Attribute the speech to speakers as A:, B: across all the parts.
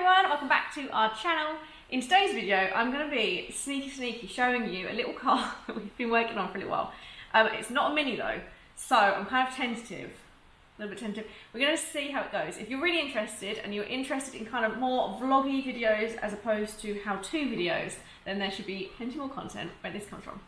A: everyone, welcome back to our channel. In today's video, I'm going to be sneaky showing you a little car that we've been working on for a little while. It's not a Mini though, so I'm kind of tentative, a little bit tentative. We're going to see how it goes. If you're really interested and you're interested in kind of more vloggy videos as opposed to how-to videos, then there should be plenty more content where this comes from.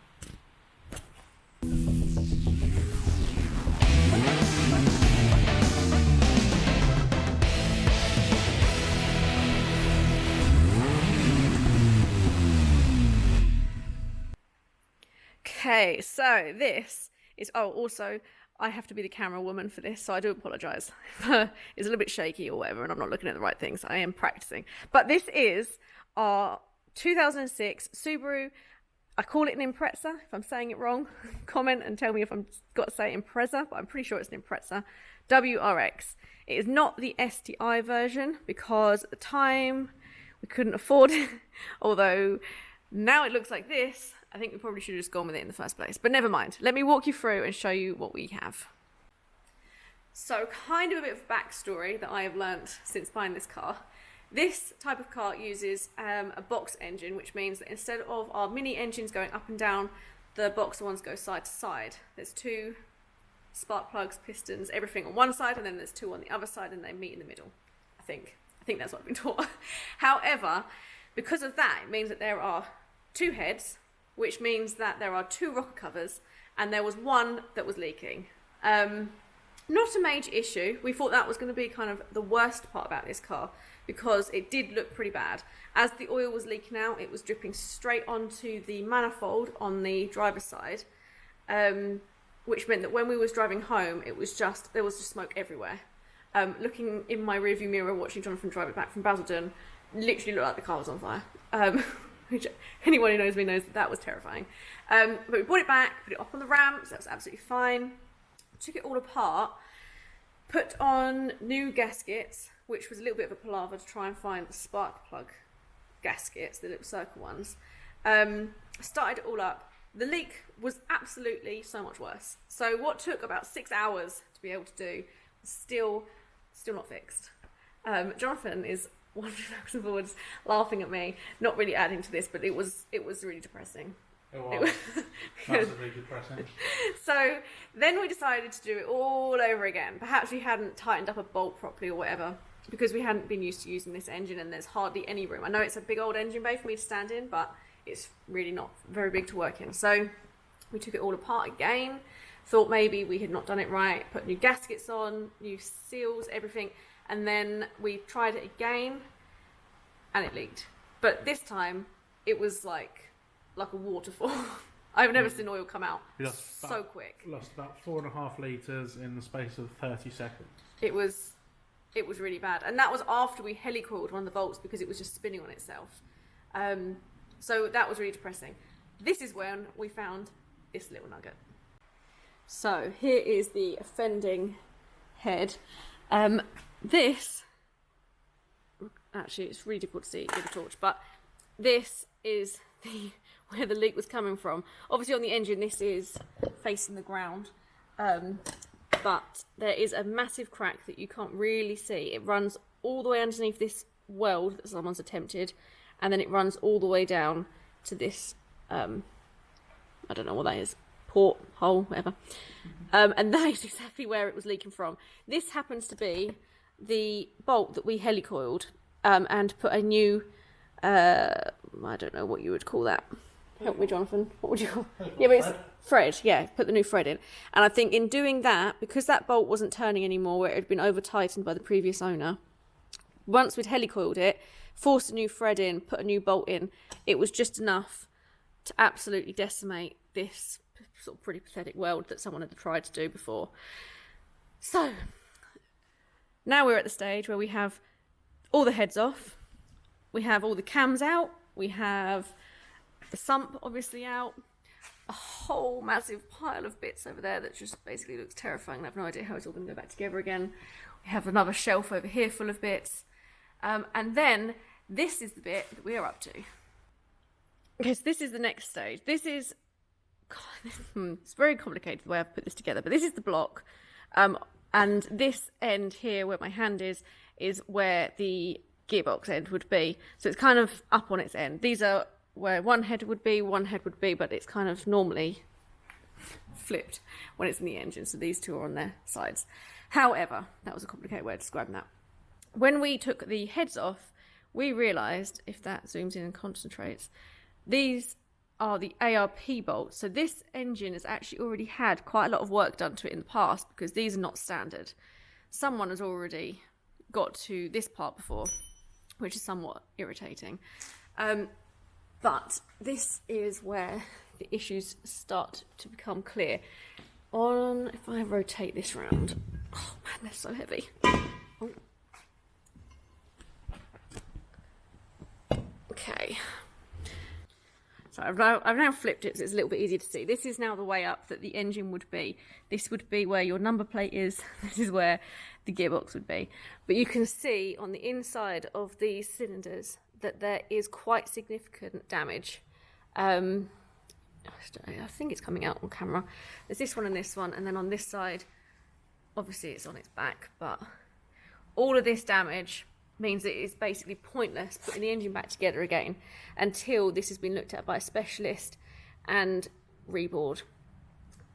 A: Okay, so this is, also, I have to be the camera woman for this, so I do apologise. It's a little bit shaky or whatever, and I'm not looking at the right things. I am practicing. But this is our 2006 Subaru, I call it an Impreza. If I'm saying it wrong, comment and tell me if I've got to say Impreza, but I'm pretty sure it's an Impreza WRX. It is not the STI version, because at the time we couldn't afford it, although now it looks like this. I think we probably should have just gone with it in the first place, but never mind. Let me walk you through and show you what we have. So kind of a bit of backstory that I have learnt since buying this car. This type of car uses a box engine, which means that instead of our Mini engines going up and down, the boxer ones go side to side. There's two spark plugs, pistons, everything on one side, and then there's two on the other side, and they meet in the middle, I think that's what I've been taught. However, because of that, it means that there are two heads, which means that there are two rocker covers, and there was one that was leaking. Not a major issue. We thought that was going to be kind of the worst part about this car, because it did look pretty bad. As the oil was leaking out, it was dripping straight onto the manifold on the driver's side, which meant that when we was driving home, there was just smoke everywhere. Looking in my rearview mirror, watching Jonathan drive it back from Basildon, literally looked like the car was on fire. Which anyone who knows me knows that was terrifying. But we brought it back, put it up on the ramps, that was absolutely fine. Took it all apart, put on new gaskets, which was a little bit of a palaver to try and find the spark plug gaskets, the little circle ones. Started it all up. The leak was absolutely so much worse. So what took about 6 hours to be able to do was still not fixed. Jonathan is wandering backwards and forwards, laughing at me, not really adding to this, but it was really depressing.
B: It was massively depressing.
A: So then we decided to do it all over again. Perhaps we hadn't tightened up a bolt properly or whatever, because we hadn't been used to using this engine, and there's hardly any room. I know it's a big old engine bay for me to stand in, but it's really not very big to work in. So we took it all apart again, thought maybe we had not done it right, put new gaskets on, new seals, everything. And then we tried it again, and it leaked. But this time, it was like a waterfall. I've never seen oil come out so quick.
B: Lost about 4.5 litres in the space of 30 seconds.
A: It was really bad. And that was after we helicoiled one of the bolts, because it was just spinning on itself. So that was really depressing. This is when we found this little nugget. So here is the offending head. This, actually it's really difficult to see with a torch, but this is where the leak was coming from. Obviously on the engine this is facing the ground, but there is a massive crack that you can't really see. It runs all the way underneath this weld that someone's attempted, and then it runs all the way down to this, I don't know what that is, port, hole, whatever. And that is exactly where it was leaking from. This happens to be the bolt that we helicoiled and put a new, I don't know what you would call that. Help me, Jonathan. What would you call it? Yeah, but it's thread. Yeah, put the new thread in. And I think in doing that, because that bolt wasn't turning anymore, where it had been over-tightened by the previous owner, once we'd helicoiled it, forced a new thread in, put a new bolt in, it was just enough to absolutely decimate this sort of pretty pathetic weld that someone had tried to do before. So now we're at the stage where we have all the heads off, we have all the cams out, we have the sump obviously out, a whole massive pile of bits over there that just basically looks terrifying. I have no idea how it's all going to go back together again. We have another shelf over here full of bits, and then this is the bit that we are up to. Okay, so this is the next stage. This is, it's very complicated the way I've put this together, but this is the block, and this end here where my hand is where the gearbox end would be. So it's kind of up on its end. These are where one head would be, but it's kind of normally flipped when it's in the engine. So these two are on their sides. However, that was a complicated way of describing that. When we took the heads off, we realised, if that zooms in and concentrates, these are the ARP bolts. So this engine has actually already had quite a lot of work done to it in the past because these are not standard. Someone has already got to this part before, which is somewhat irritating. But this is where the issues start to become clear. If I rotate this round, oh man, they're so heavy. Oh. Okay. So I've now flipped it so it's a little bit easier to see. This is now the way up that the engine would be. This would be where your number plate is. This is where the gearbox would be. But you can see on the inside of these cylinders that there is quite significant damage. I think it's coming out on camera. There's this one and this one, and then on this side, obviously it's on its back, but all of this damage means it is basically pointless putting the engine back together again until this has been looked at by a specialist and rebored.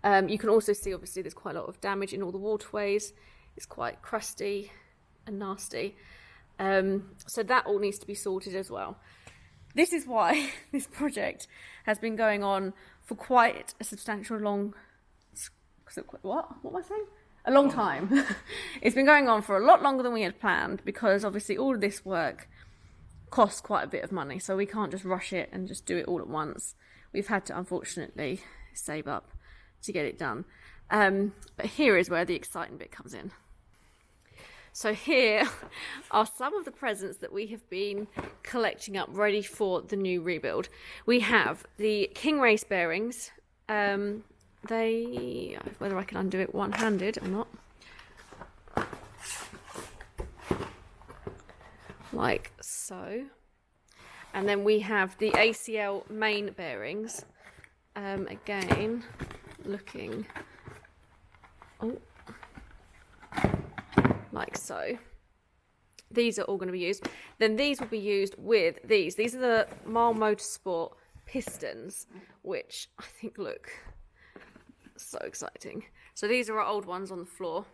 A: You can also see, obviously, there's quite a lot of damage in all the waterways. It's quite crusty and nasty. So that all needs to be sorted as well. This is why this project has been going on for quite a substantial long... What am I saying? A long time. It's been going on for a lot longer than we had planned because obviously all of this work costs quite a bit of money, so we can't just rush it and just do it all at once. We've had to, unfortunately, save up to get it done. But here is where the exciting bit comes in. So here are some of the presents that we have been collecting up ready for the new rebuild. We have the King Race bearings. Whether I can undo it one-handed or not. Like so. And then we have the ACL main bearings. Again, looking... Oh. Like so. These are all going to be used. Then these will be used with these. These are the Mile Motorsport pistons, which I think look so exciting. So these are our old ones on the floor.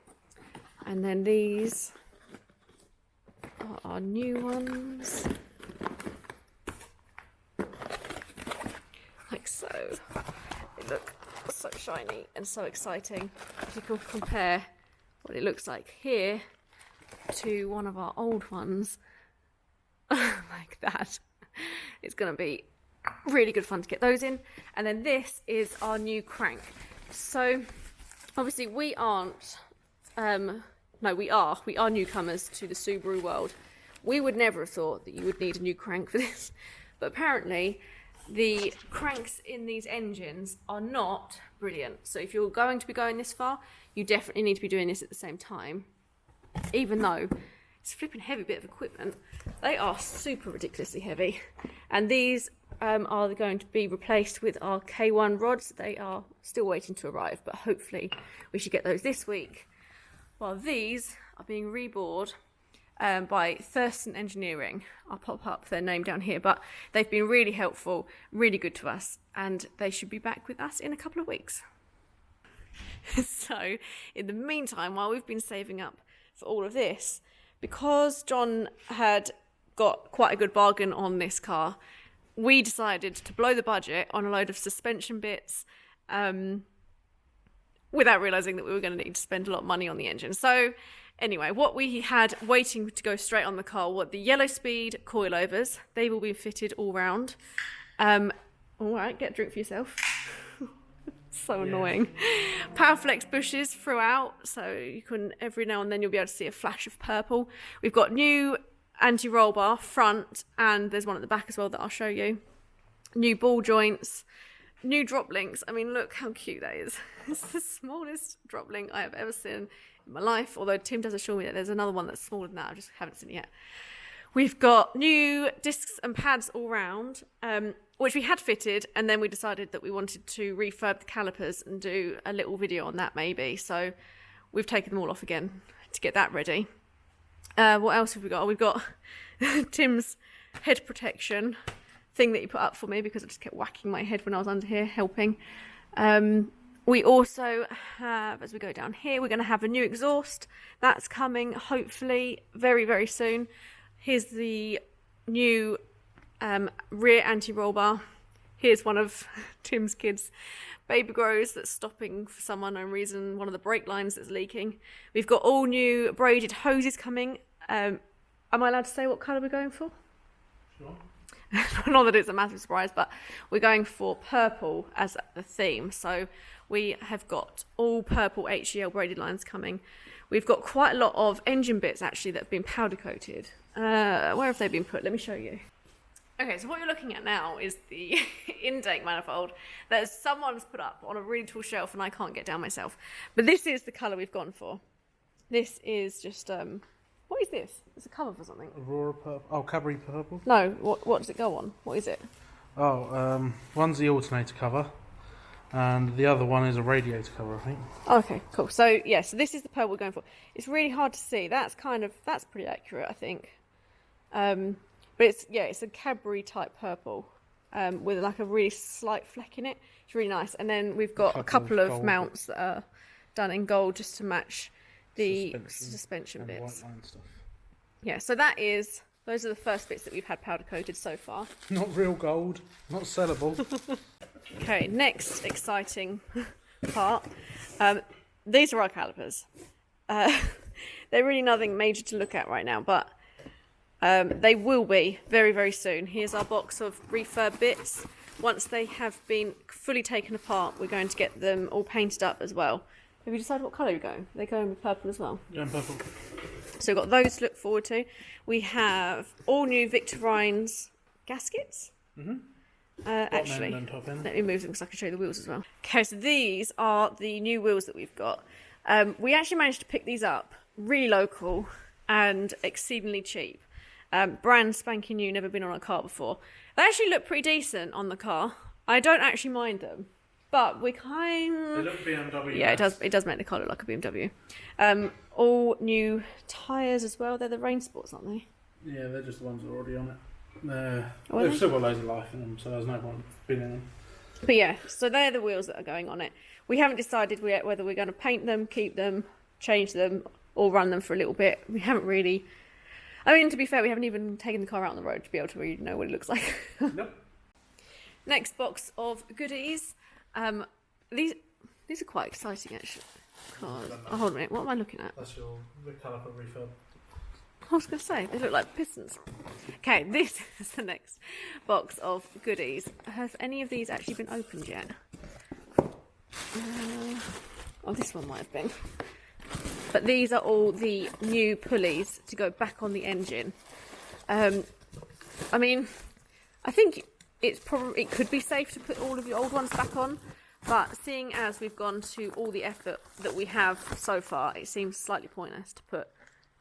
A: And then these are our new ones. Like so. They look so shiny and so exciting. If you can compare what it looks like here to one of our old ones like that, it's going to be really good fun to get those in. And then this is our new crank. So obviously we aren't we are newcomers to the Subaru world. We would never have thought that you would need a new crank for this, but apparently the cranks in these engines are not brilliant. So if you're going to be going this far, you definitely need to be doing this at the same time. Even though it's a flipping heavy bit of equipment, they are super ridiculously heavy. And these are going to be replaced with our K1 rods. They are still waiting to arrive, but hopefully we should get those this week. While these are being rebored by Thurston Engineering. I'll pop up their name down here, but they've been really helpful, really good to us, and they should be back with us in a couple of weeks. So in the meantime, while we've been saving up for all of this, because John had got quite a good bargain on this car, we decided to blow the budget on a load of suspension bits without realising that we were going to need to spend a lot of money on the engine. So anyway, what we had waiting to go straight on the car were the yellow speed coilovers. They will be fitted all round. All right, get a drink for yourself. So annoying. Powerflex bushes throughout, so you can, every now and then you'll be able to see a flash of purple. We've got new anti-roll bar front, and there's one at the back as well that I'll show you. New ball joints, new drop links. I mean, look how cute that is. It's the smallest drop link I have ever seen in my life, although Tim does assure me that there's another one that's smaller than that. I just haven't seen it yet. We've got new discs and pads all round, which we had fitted, and then we decided that we wanted to refurb the calipers and do a little video on that maybe. So we've taken them all off again to get that ready. What else have we got? We've got Tim's head protection thing that he put up for me because I just kept whacking my head when I was under here helping. We also have, as we go down here, we're going to have a new exhaust. That's coming hopefully very, very soon. Here's the new rear anti-roll bar. Here's one of Tim's kids' baby grows that's stopping for some unknown reason, one of the brake lines that's leaking. We've got all new braided hoses coming. Am I allowed to say what colour we're going for?
B: Sure.
A: Not that it's a massive surprise, but we're going for purple as the theme. So we have got all purple HEL braided lines coming. We've got quite a lot of engine bits actually that have been powder coated. Where have they been put? Let me show you. Okay, so what you're looking at now is the intake manifold that someone's put up on a really tall shelf and I can't get down myself. But this is the colour we've gone for. This is just, what is this? It's a cover for something.
B: Aurora purple. Oh, Cadbury purple.
A: No, what does it go on? What is it?
B: Oh, one's the alternator cover, and the other one is a radiator cover, I think.
A: Okay, cool. So yeah, so this is the purple we're going for. It's really hard to see. That's pretty accurate, I think. But it's a Cadbury type purple, with like a really slight fleck in it. It's really nice. And then we've got a couple of mounts that are done in gold just to match the suspension bits.
B: White line stuff.
A: Yeah, so those are the first bits that we've had powder coated so far.
B: Not real gold, not sellable.
A: Okay, next exciting part. These are our calipers. They're really nothing major to look at right now, but they will be very, very soon. Here's our box of refurb bits. Once they have been fully taken apart, we're going to get them all painted up as well. Have you decided what colour you're going? They're going with purple as well.
B: Yeah, purple.
A: So we've got those to look forward to. We have all new Victorines gaskets. Actually, let me move them so I can show you the wheels as well. Okay, so these are the new wheels that we've got. We actually managed to pick these up, really local and exceedingly cheap. Brand spanking new, never been on a car before. They actually look pretty decent on the car. I don't actually mind them, but we kind of...
B: They look BMW.
A: Yeah, it does make the car look like a BMW. All new tyres as well. They're the Rain Sports, aren't they?
B: Yeah, they're just the ones that are already on it. They've still got loads of life in them, so there's no point being in them.
A: But yeah, so they're the wheels that are going on it. We haven't decided yet whether we're going to paint them, keep them, change them, or run them for a little bit. We haven't really... I mean, to be fair, we haven't even taken the car out on the road to be able to really know what it looks like.
B: Nope.
A: Next box of goodies. These are quite exciting, actually. Oh, hold on a minute. What am I looking at?
B: That's your caliper refurb.
A: I was going to say, they look like pistons. Okay, this is the next box of goodies. Have any of these actually been opened yet? Oh, this one might have been. But these are all the new pulleys to go back on the engine. I mean, I think it could be safe to put all of the old ones back on, but seeing as we've gone to all the effort that we have so far, it seems slightly pointless to put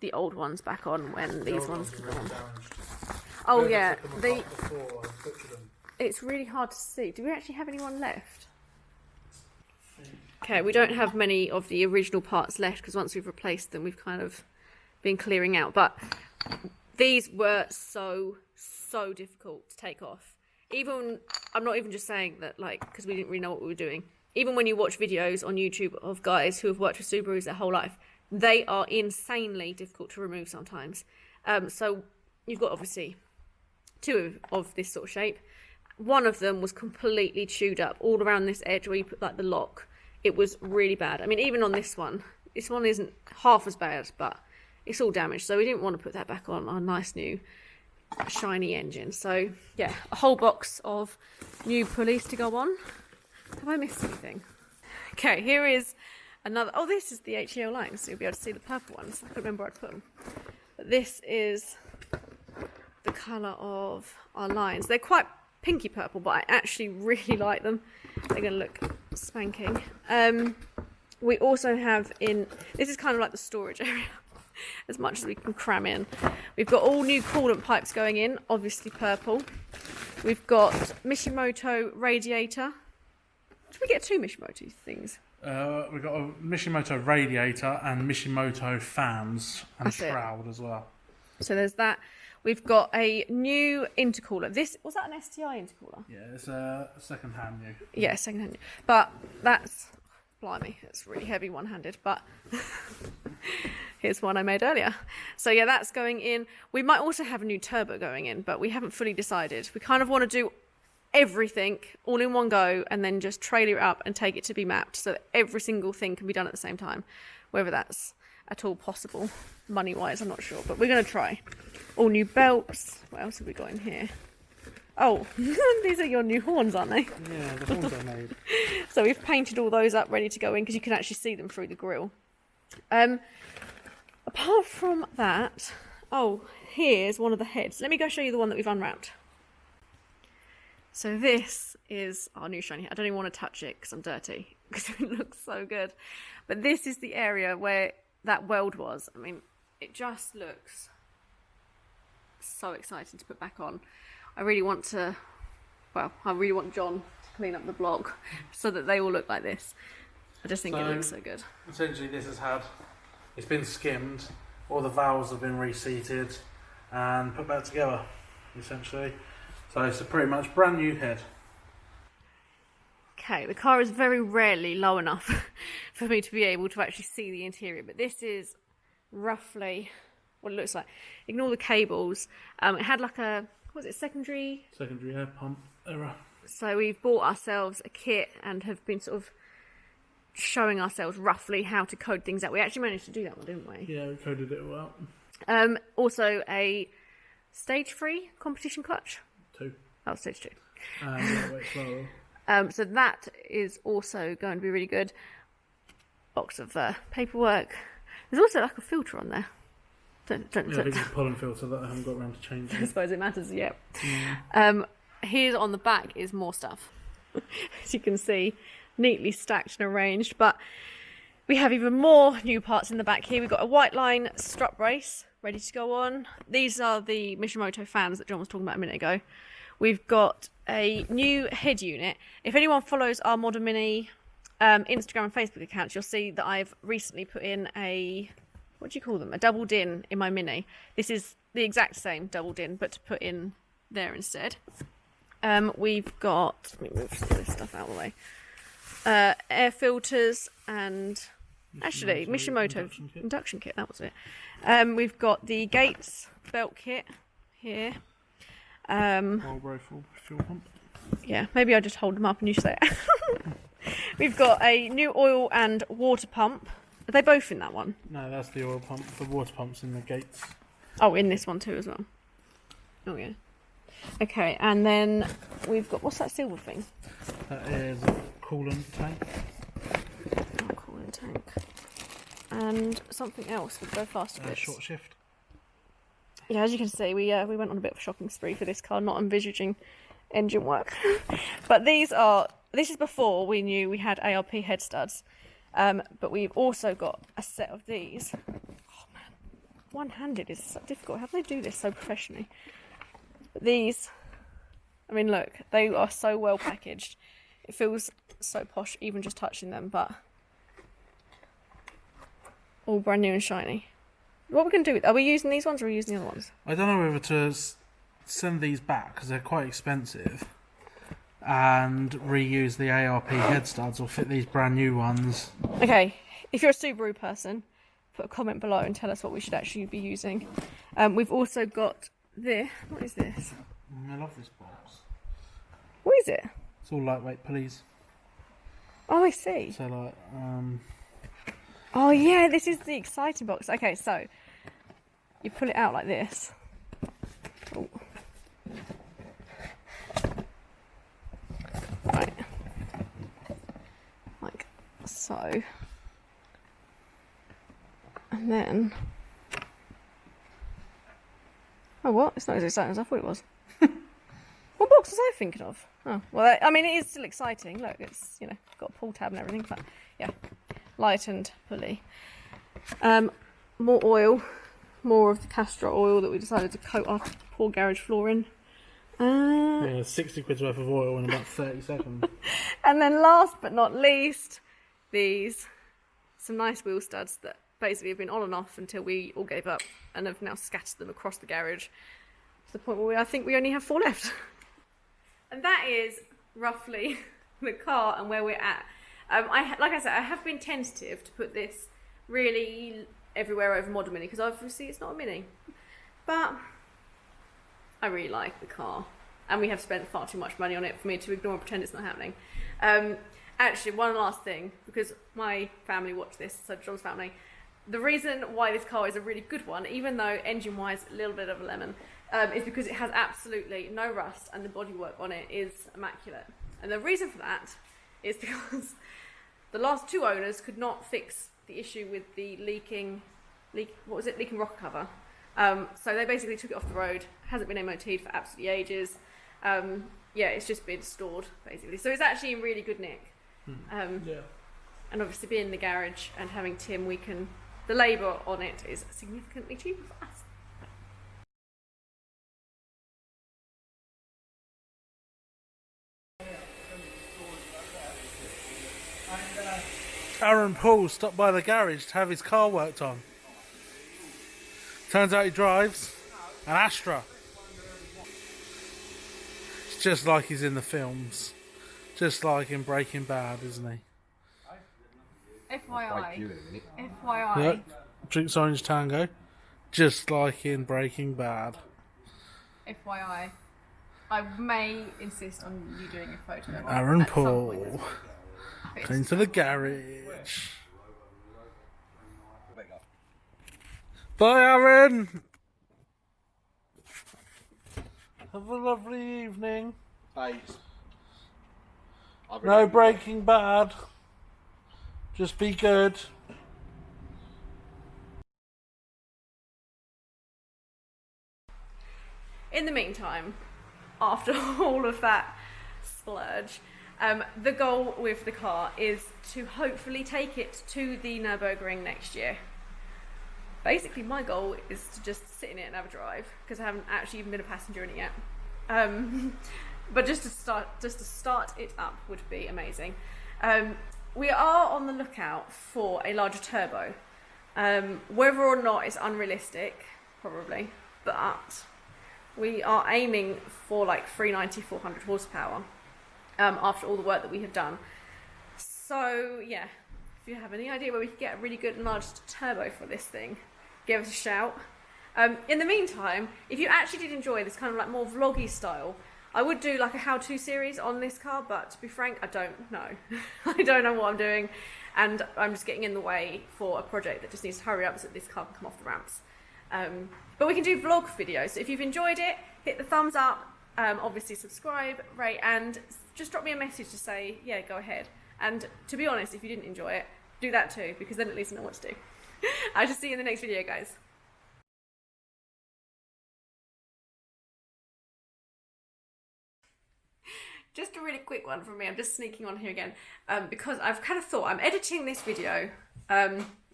A: the old ones back on when these ones can go on. Oh yeah, it's really hard to see. Do we actually have anyone left? Okay, we don't have many of the original parts left because once we've replaced them, we've kind of been clearing out. But these were so difficult to take off. Even, I'm not even just saying that, like, because we didn't really know what we were doing. Even when you watch videos on YouTube of guys who have worked with Subarus their whole life, they are insanely difficult to remove sometimes. So you've got obviously two of this sort of shape. One of them was completely chewed up all around this edge where you put like the lock. It was really bad. I mean, even on this one isn't half as bad, but it's all damaged. So we didn't want to put that back on our nice new shiny engine. So yeah, a whole box of new pulleys to go on. Have I missed anything? Okay, here is another. Oh, this is the HEL lines, so you'll be able to see the purple ones. I can't remember where I put them. But this is the colour of our lines. They're quite pinky purple, but I actually really like them. They're going to look spanking. We also have this is kind of like the storage area, as much as we can cram in. We've got all new coolant pipes going in, obviously purple. We've got Mishimoto radiator. Did we get two Mishimoto things?
B: We've got a Mishimoto radiator and Mishimoto fans and
A: That's it.
B: shroud as well.
A: So there's that. We've got a new intercooler. Was that an STI intercooler?
B: Yeah, it's a second-hand new.
A: Yeah, second-hand. But that's, blimey, it's really heavy one-handed. But here's one I made earlier. So yeah, that's going in. We might also have a new turbo going in, but we haven't fully decided. We kind of want to do everything all in one go and then just trailer it up and take it to be mapped so that every single thing can be done at the same time. Whether that's at all possible, money-wise, I'm not sure, but we're going to try. All new belts. What else have we got in here? Oh, these are your new horns, aren't they?
B: Yeah, the horns I made.
A: So we've painted all those up, ready to go in, because you can actually see them through the grille. Apart from that, oh, here's one of the heads. Let me go show you the one that we've unwrapped. So this is our new shiny head. I don't even want to touch it because I'm dirty, because it looks so good. But this is the area where that weld was. I mean, it just looks so exciting to put back on. I really want John to clean up the block so that they all look like this. I just think it looks so good.
B: Essentially, it's been skimmed, all the valves have been reseated and put back together, essentially. So it's a pretty much brand new head.
A: Okay, the car is very rarely low enough for me to be able to actually see the interior, but this is roughly what it looks like. Ignore the cables. It had like a, what was it, secondary
B: air pump error.
A: So we've bought ourselves a kit and have been sort of showing ourselves roughly how to code things out. We actually managed to do that one, didn't we?
B: Yeah, we coded it all out.
A: Also a stage 3 competition clutch.
B: 2.
A: Oh, stage 2.
B: Lightweight slower.
A: So that is also going to be really good. Box of paperwork. There's also like a filter on there.
B: I think it's a pollen filter that I haven't got around to changing.
A: I suppose it matters, yeah.
B: Mm.
A: Here on the back is more stuff. As you can see, neatly stacked and arranged. But we have even more new parts in the back here. We've got a white line strut brace ready to go on. These are the Mishimoto fans that John was talking about a minute ago. We've got a new head unit. If anyone follows our Modern Mini Instagram and Facebook accounts, you'll see that I've recently put in a, what do you call them? A double din in my Mini. This is the exact same double din, but to put in there instead. We've got, let me move some of this stuff out of the way. Air filters and actually Mishimoto induction kit, that was it. We've got the Gates belt kit here.
B: Oil rifle fuel pump.
A: Yeah, maybe I just hold them up and you say it. We've got a new oil and water pump. Are they both in that one?
B: No, that's the oil pump. The water pump's in the Gates.
A: Oh, in this one too as well. Oh yeah. Okay, and then we've got, what's that silver thing?
B: That is a coolant tank.
A: Oh, coolant tank. And something else would go faster.
B: Short shift.
A: Yeah, as you can see, we went on a bit of a shopping spree for this car, not envisaging engine work. But this is before we knew we had ARP head studs. But we've also got a set of these. Oh man, one-handed is so difficult. How do they do this so professionally? But these, I mean, look, they are so well packaged. It feels so posh even just touching them, but all brand new and shiny. What are we going to do? Are we using these ones or are we using the other ones?
B: I don't know whether to send these back because they're quite expensive and reuse the ARP head studs or fit these brand new ones.
A: Okay, if you're a Subaru person, put a comment below and tell us what we should actually be using. We've also got this. What is this?
B: I love this box.
A: What is it?
B: It's all lightweight pulleys.
A: Oh, I see.
B: So like,
A: Oh yeah, this is the exciting box. Okay, so you pull it out like this. Oh. Right. Like so. And then... Oh, what? It's not as exciting as I thought it was. What box was I thinking of? Oh, well, I mean, it is still exciting. Look, it's, you know, got a pull tab and everything, but yeah. Lightened pulley. More oil, more of the castor oil that we decided to coat our poor garage floor in.
B: Yeah, 60 quid's worth of oil in about 30 seconds.
A: And then last but not least, these, some nice wheel studs that basically have been on and off until we all gave up and have now scattered them across the garage to the point where I think we only have 4 left. And that is roughly the car and where we're at. Like I said, I have been tentative to put this really everywhere over Model Mini because obviously it's not a Mini. But I really like the car. And we have spent far too much money on it for me to ignore and pretend it's not happening. Actually, one last thing, because my family watched this, so John's family. The reason why this car is a really good one, even though engine-wise a little bit of a lemon, is because it has absolutely no rust and the bodywork on it is immaculate. And the reason for that is because the last 2 owners could not fix the issue with the leaking rocker cover. So they basically took it off the road. Hasn't been MOT'd for absolutely ages. Yeah, it's just been stored basically. So it's actually in really good nick. Yeah. And obviously being in the garage and having Tim, the labour on it is significantly cheaper for us.
B: Aaron Paul stopped by the garage to have his car worked on. Turns out he drives an Astra. It's just like he's in the films. Just like in Breaking Bad, isn't he?
A: FYI. FYI.
B: Yep. Drinks Orange Tango. Just like in Breaking Bad.
A: FYI. I may insist on you doing a photo.
B: Aaron Paul. Came to the garage. Bye, Aaron. Have a lovely evening.
C: Thanks.
B: No Breaking Bad. Just be good.
A: In the meantime, after all of that splurge, the goal with the car is to hopefully take it to the Nürburgring next year. Basically, my goal is to just sit in it and have a drive because I haven't actually even been a passenger in it yet. But just to start it up would be amazing. We are on the lookout for a larger turbo. Whether or not it's unrealistic, probably, but we are aiming for like 390, 400 horsepower after all the work that we have done. So yeah, if you have any idea where we could get a really good and large turbo for this thing, give us a shout. In the meantime, if you actually did enjoy this kind of like more vloggy style, I would do like a how-to series on this car, but to be frank, I don't know. I don't know what I'm doing, and I'm just getting in the way for a project that just needs to hurry up so that this car can come off the ramps. But we can do vlog videos, so if you've enjoyed it, hit the thumbs up, obviously subscribe, rate, and just drop me a message to say, yeah, go ahead. And to be honest, if you didn't enjoy it, do that too, because then at least I know what to do. I'll just see you in the next video, guys. Just a really quick one from me. I'm just sneaking on here again because I've kind of thought I'm editing this video. I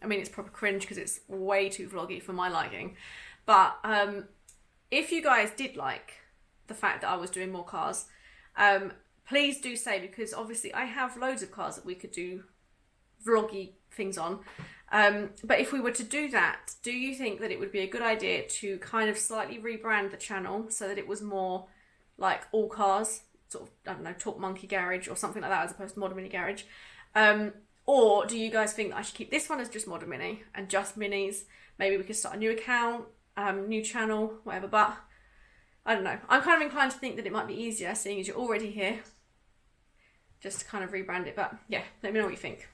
A: mean, it's proper cringe because it's way too vloggy for my liking. But if you guys did like the fact that I was doing more cars, please do say, because obviously I have loads of cars that we could do vloggy things on. But if we were to do that, do you think that it would be a good idea to kind of slightly rebrand the channel so that it was more like all cars? Sort of, I don't know, Talk Monkey Garage or something like that as opposed to Model Mini Garage? Or do you guys think that I should keep this one as just Model Mini and just Minis? Maybe we could start a new account, new channel, whatever, but I don't know. I'm kind of inclined to think that it might be easier, seeing as you're already here, just to kind of rebrand it. But yeah, let me know what you think.